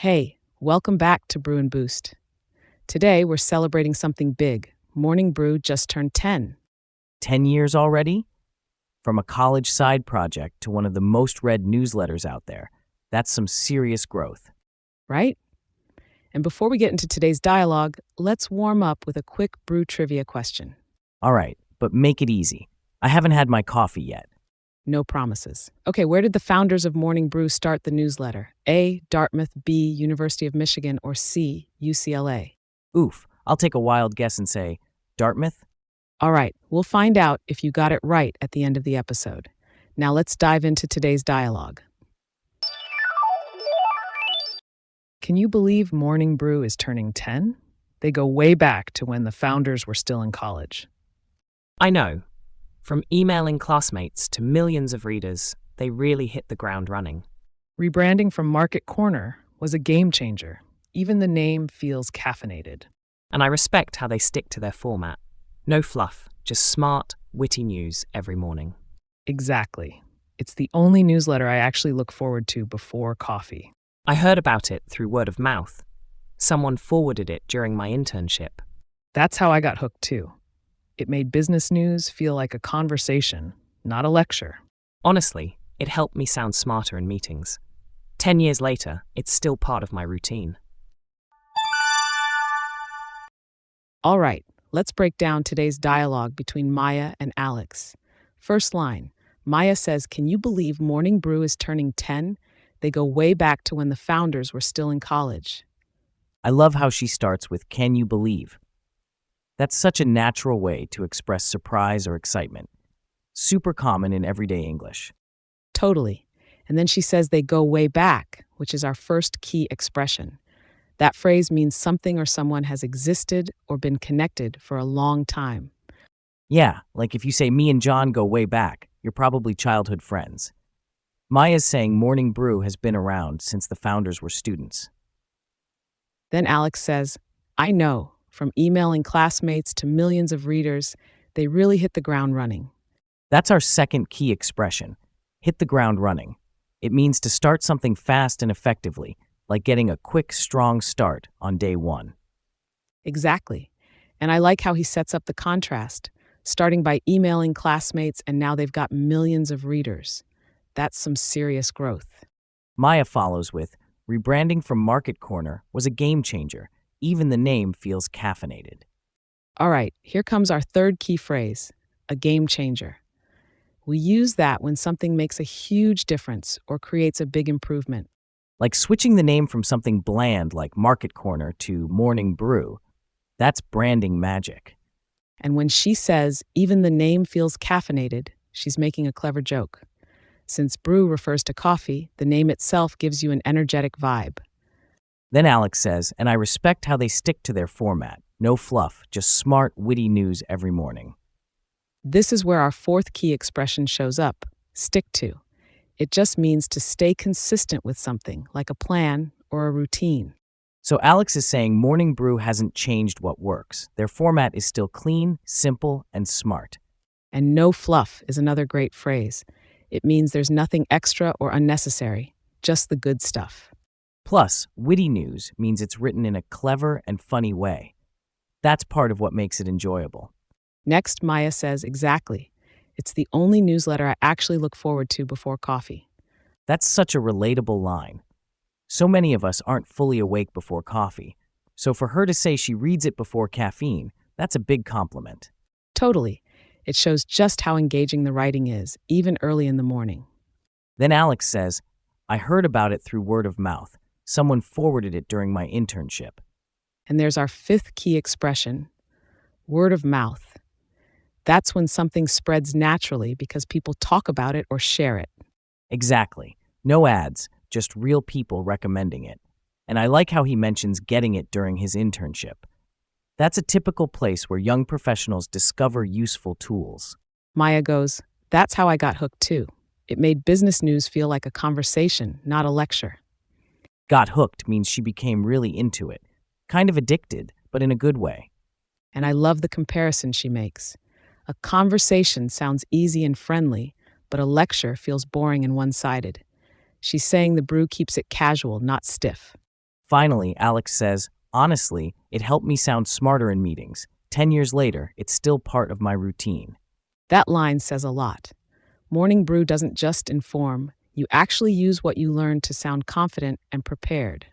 Hey, welcome back to Brew and Boost. Today we're celebrating something big. Morning Brew just turned 10, 10 years already? From a college side project to one of the most read newsletters out there. That's some serious growth. right? And before we get into today's dialogue, let's warm up with a quick brew trivia question. All right, but make it easy. I haven't had my coffee yet. No promises. Okay, where did the founders of Morning Brew start the newsletter? A. Dartmouth, B. University of Michigan, or C. UCLA? Oof, I'll take a wild guess and say, Dartmouth? All right, we'll find out if you got it right at the end of the episode. Now let's dive into today's dialogue. Can you believe Morning Brew is turning 10? They go way back to when the founders were still in college. I know. From emailing classmates to millions of readers, they really hit the ground running. Rebranding from Market Corner was a game changer. Even the name feels caffeinated. And I respect how they stick to their format. No fluff, just smart, witty news every morning. Exactly. It's the only newsletter I actually look forward to before coffee. I heard about it through word of mouth. Someone forwarded it during my internship. That's how I got hooked too. It made business news feel like a conversation, not a lecture. Honestly, it helped me sound smarter in meetings. 10 years later, it's still part of my routine. All right, let's break down today's dialogue between Maya and Alex. First line, Maya says, "Can you believe Morning Brew is turning 10? They go way back to when the founders were still in college." I love how she starts with, can you believe? That's such a natural way to express surprise or excitement. Super common in everyday English. Totally. And then she says they go way back, which is our first key expression. That phrase means something or someone has existed or been connected for a long time. Yeah, like if you say me and John go way back, you're probably childhood friends. Maya's saying Morning Brew has been around since the founders were students. Then Alex says, "I know, from emailing classmates to millions of readers, they really hit the ground running." That's our second key expression, hit the ground running. It means to start something fast and effectively, like getting a quick, strong start on day one. Exactly. And I like how he sets up the contrast, starting by emailing classmates and now they've got millions of readers. That's some serious growth. Maya follows with, rebranding from Market Corner was a game changer. Even the name feels caffeinated. All right, here comes our third key phrase, a game changer. We use that when something makes a huge difference or creates a big improvement. Like switching the name from something bland like Market Corner to Morning Brew. That's branding magic. And when she says, even the name feels caffeinated, she's making a clever joke. Since brew refers to coffee, the name itself gives you an energetic vibe. Then Alex says, and I respect how they stick to their format. No fluff, just smart, witty news every morning. This is where our fourth key expression shows up, stick to. It just means to stay consistent with something, like a plan or a routine. So Alex is saying Morning Brew hasn't changed what works. Their format is still clean, simple, and smart. And no fluff is another great phrase. It means there's nothing extra or unnecessary, just the good stuff. Plus, witty news means it's written in a clever and funny way. That's part of what makes it enjoyable. Next, Maya says, exactly. It's the only newsletter I actually look forward to before coffee. That's such a relatable line. So many of us aren't fully awake before coffee. So for her to say she reads it before caffeine, that's a big compliment. Totally. It shows just how engaging the writing is, even early in the morning. Then Alex says, I heard about it through word of mouth. Someone forwarded it during my internship. And there's our fifth key expression, word of mouth. That's when something spreads naturally because people talk about it or share it. Exactly. No ads, just real people recommending it. And I like how he mentions getting it during his internship. That's a typical place where young professionals discover useful tools. Maya goes, that's how I got hooked too. It made business news feel like a conversation, not a lecture. Got hooked means she became really into it. Kind of addicted, but in a good way. And I love the comparison she makes. A conversation sounds easy and friendly, but a lecture feels boring and one-sided. She's saying the brew keeps it casual, not stiff. Finally, Alex says, honestly, it helped me sound smarter in meetings. 10 years later, it's still part of my routine. That line says a lot. Morning Brew doesn't just inform, you actually use what you learn to sound confident and prepared.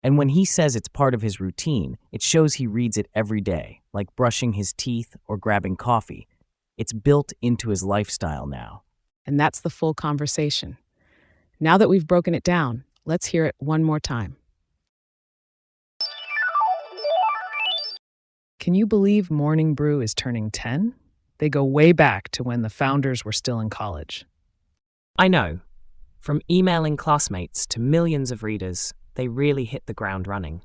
And when he says it's part of his routine, it shows he reads it every day, like brushing his teeth or grabbing coffee. It's built into his lifestyle now. And that's the full conversation. Now that we've broken it down, let's hear it one more time. Can you believe Morning Brew is turning 10? They go way back to when the founders were still in college. I know. From emailing classmates to millions of readers, they really hit the ground running.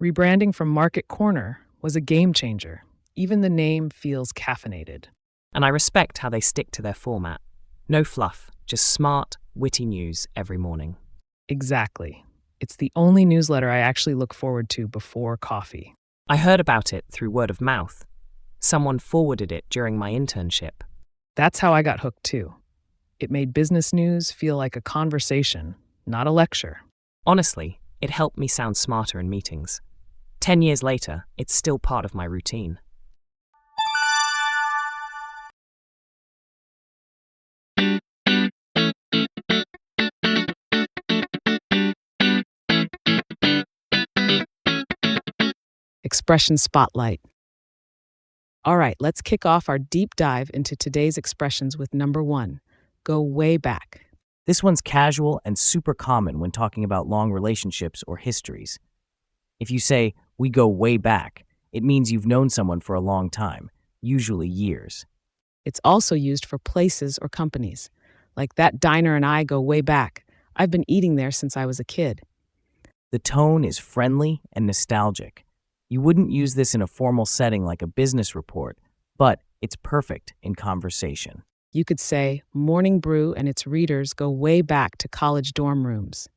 Rebranding from Market Corner was a game changer. Even the name feels caffeinated. And I respect how they stick to their format. No fluff, just smart, witty news every morning. Exactly. It's the only newsletter I actually look forward to before coffee. I heard about it through word of mouth. Someone forwarded it during my internship. That's how I got hooked too. It made business news feel like a conversation, not a lecture. Honestly, it helped me sound smarter in meetings. 10 years later, it's still part of my routine. Expression Spotlight. All right, let's kick off our deep dive into today's expressions with number 1. Go way back. This one's casual and super common when talking about long relationships or histories. If you say, we go way back, it means you've known someone for a long time, usually years. It's also used for places or companies. Like that diner and I go way back. I've been eating there since I was a kid. The tone is friendly and nostalgic. You wouldn't use this in a formal setting like a business report, but it's perfect in conversation. You could say, Morning Brew and its readers go way back to college dorm rooms.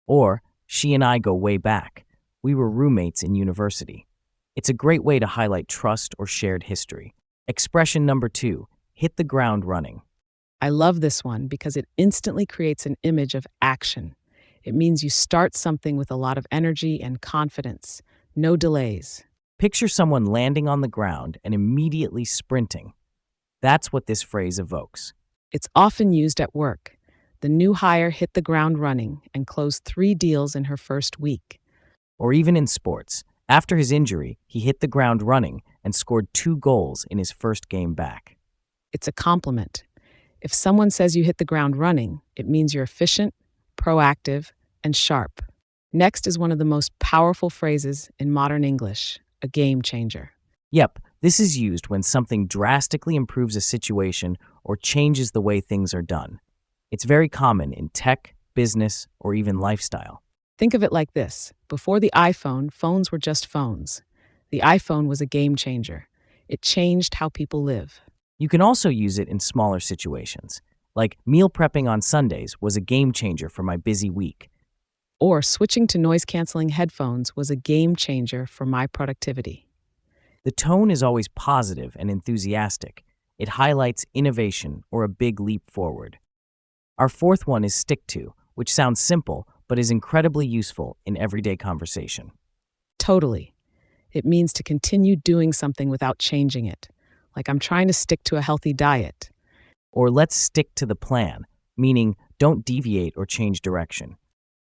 Or, she and I go way back. We were roommates in university. It's a great way to highlight trust or shared history. Expression number 2, hit the ground running. I love this one because it instantly creates an image of action. It means you start something with a lot of energy and confidence. No delays. Picture someone landing on the ground and immediately sprinting. That's what this phrase evokes. It's often used at work. The new hire hit the ground running and closed 3 deals in her first week. Or even in sports. After his injury, he hit the ground running and scored 2 goals in his first game back. It's a compliment. If someone says you hit the ground running, it means you're efficient, proactive, and sharp. Next is one of the most powerful phrases in modern English, a game changer. Yep, this is used when something drastically improves a situation or changes the way things are done. It's very common in tech, business, or even lifestyle. Think of it like this. Before the iPhone, phones were just phones. The iPhone was a game changer. It changed how people live. You can also use it in smaller situations, like meal prepping on Sundays was a game changer for my busy week. Or switching to noise-canceling headphones was a game changer for my productivity. The tone is always positive and enthusiastic. It highlights innovation or a big leap forward. Our 4th one is stick to, which sounds simple but is incredibly useful in everyday conversation. Totally. It means to continue doing something without changing it. Like I'm trying to stick to a healthy diet. Or let's stick to the plan, meaning don't deviate or change direction.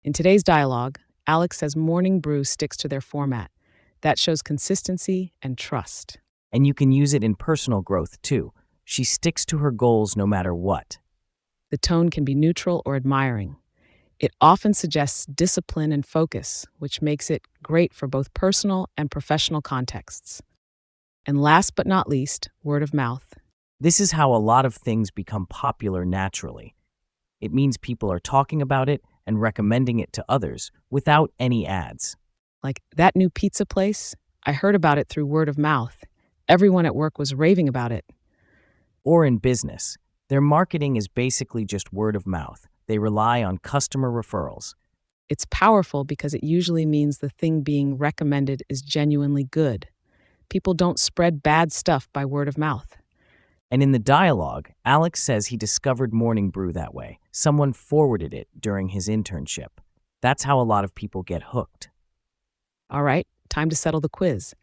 In today's dialogue, Alex says Morning Brew sticks to their format. That shows consistency and trust. And you can use it in personal growth too. She sticks to her goals no matter what. The tone can be neutral or admiring. It often suggests discipline and focus, which makes it great for both personal and professional contexts. And last but not least, word of mouth. This is how a lot of things become popular naturally. It means people are talking about it and recommending it to others without any ads. Like that new pizza place, I heard about it through word of mouth. Everyone at work was raving about it. Or in business, their marketing is basically just word of mouth. They rely on customer referrals. It's powerful because it usually means the thing being recommended is genuinely good. People don't spread bad stuff by word of mouth. And in the dialogue, Alex says he discovered Morning Brew that way. Someone forwarded it during his internship. That's how a lot of people get hooked. All right, time to settle the quiz.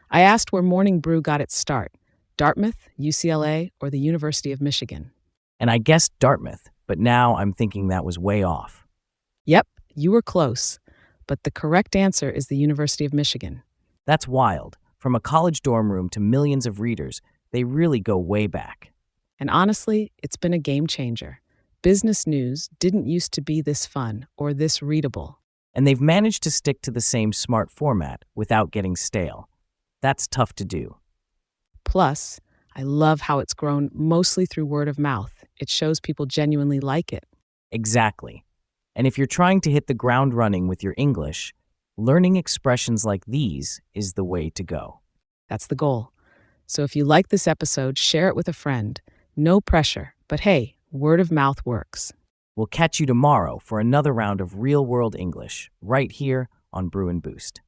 I asked where Morning Brew got its start: Dartmouth, UCLA, or the University of Michigan? And I guessed Dartmouth, but now I'm thinking that was way off. Yep, you were close, but the correct answer is the University of Michigan. That's wild. From a college dorm room to millions of readers, they really go way back. And honestly, it's been a game changer. Business news didn't used to be this fun or this readable. And they've managed to stick to the same smart format without getting stale. That's tough to do. Plus, I love how it's grown mostly through word of mouth. It shows people genuinely like it. Exactly. And if you're trying to hit the ground running with your English, learning expressions like these is the way to go. That's the goal. So if you like this episode, share it with a friend. No pressure, but hey, word of mouth works. We'll catch you tomorrow for another round of real world English right here on Brew and Boost.